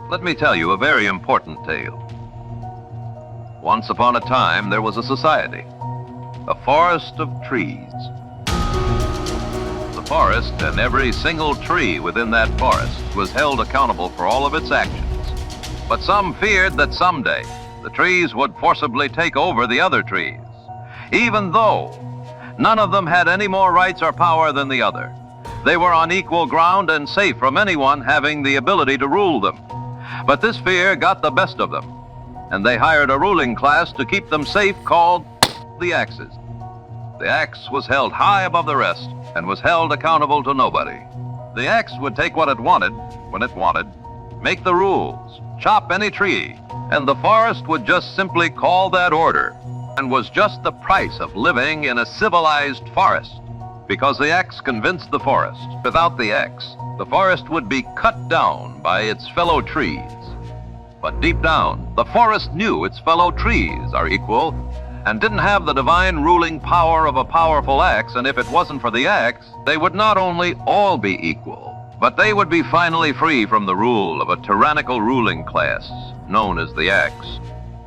Let me tell you a very important tale. Once upon a time, there was a society, a forest of trees. The forest and every single tree within that forest was held accountable for all of its actions. But some feared that someday the trees would forcibly take over the other trees, even though none of them had any more rights or power than the other. They were on equal ground and safe from anyone having the ability to rule them. But this fear got the best of them, and they hired a ruling class to keep them safe called the Axes. The axe was held high above the rest and was held accountable to nobody. The axe would take what it wanted, when it wanted, make the rules, chop any tree, and the forest would just simply call that order, and was just the price of living in a civilized forest. Because the axe convinced the forest, without the axe, the forest would be cut down by its fellow trees. But deep down, the forest knew its fellow trees are equal and didn't have the divine ruling power of a powerful axe, and if it wasn't for the axe, they would not only all be equal, but they would be finally free from the rule of a tyrannical ruling class known as the axe.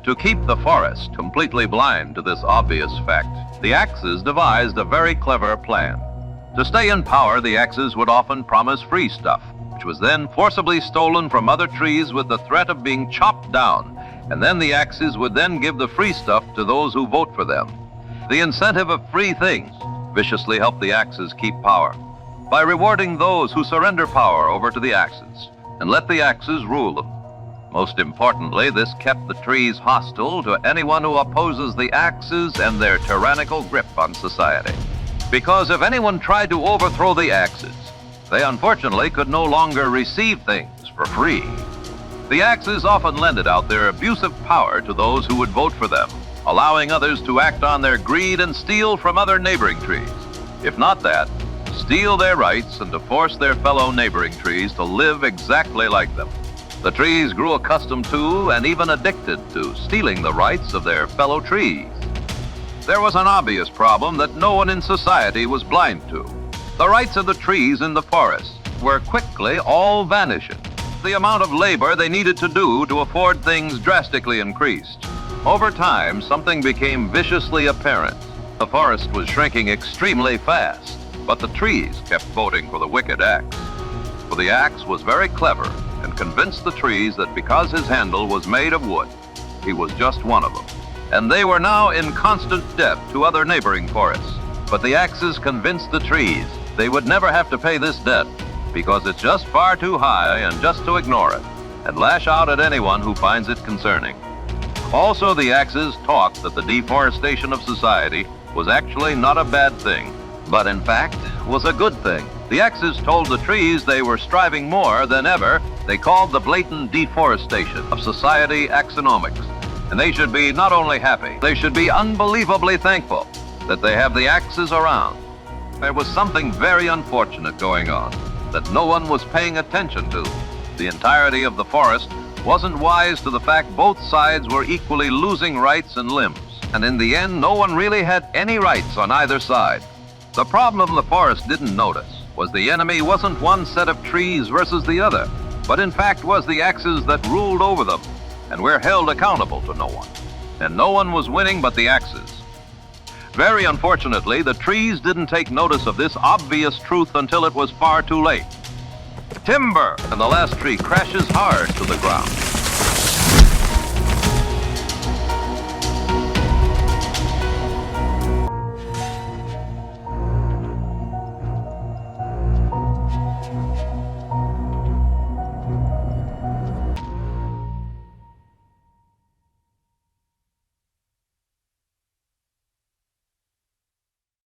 To keep the forest completely blind to this obvious fact, the Axes devised a very clever plan. To stay in power, the Axes would often promise free stuff, which was then forcibly stolen from other trees with the threat of being chopped down, and then the Axes would then give the free stuff to those who vote for them. The incentive of free things viciously helped the Axes keep power by rewarding those who surrender power over to the Axes and let the Axes rule them. Most importantly, this kept the trees hostile to anyone who opposes the Axes and their tyrannical grip on society. Because if anyone tried to overthrow the Axes, they unfortunately could no longer receive things for free. The Axes often lended out their abusive power to those who would vote for them, allowing others to act on their greed and steal from other neighboring trees. If not that, steal their rights and to force their fellow neighboring trees to live exactly like them. The trees grew accustomed to and even addicted to stealing the rights of their fellow trees. There was an obvious problem that no one in society was blind to. The rights of the trees in the forest were quickly all vanishing. The amount of labor they needed to do to afford things drastically increased. Over time, something became viciously apparent. The forest was shrinking extremely fast, but the trees kept voting for the wicked axe. For the axe was very clever and convinced the trees that because his handle was made of wood, he was just one of them. And they were now in constant debt to other neighboring forests. But the Axes convinced the trees they would never have to pay this debt because it's just far too high and just to ignore it and lash out at anyone who finds it concerning. Also, the Axes taught that the deforestation of society was actually not a bad thing, but in fact was a good thing. The Axes told the trees they were striving more than ever. They called the blatant deforestation of society axonomics. And they should be not only happy, they should be unbelievably thankful that they have the Axes around. There was something very unfortunate going on that no one was paying attention to. The entirety of the forest wasn't wise to the fact both sides were equally losing rights and limbs. And in the end, no one really had any rights on either side. The problem the forest didn't notice was the enemy wasn't one set of trees versus the other, but in fact was the Axes that ruled over them and were held accountable to no one. And no one was winning but the Axes. Very unfortunately, the trees didn't take notice of this obvious truth until it was far too late. Timber! And the last tree crashes hard to the ground.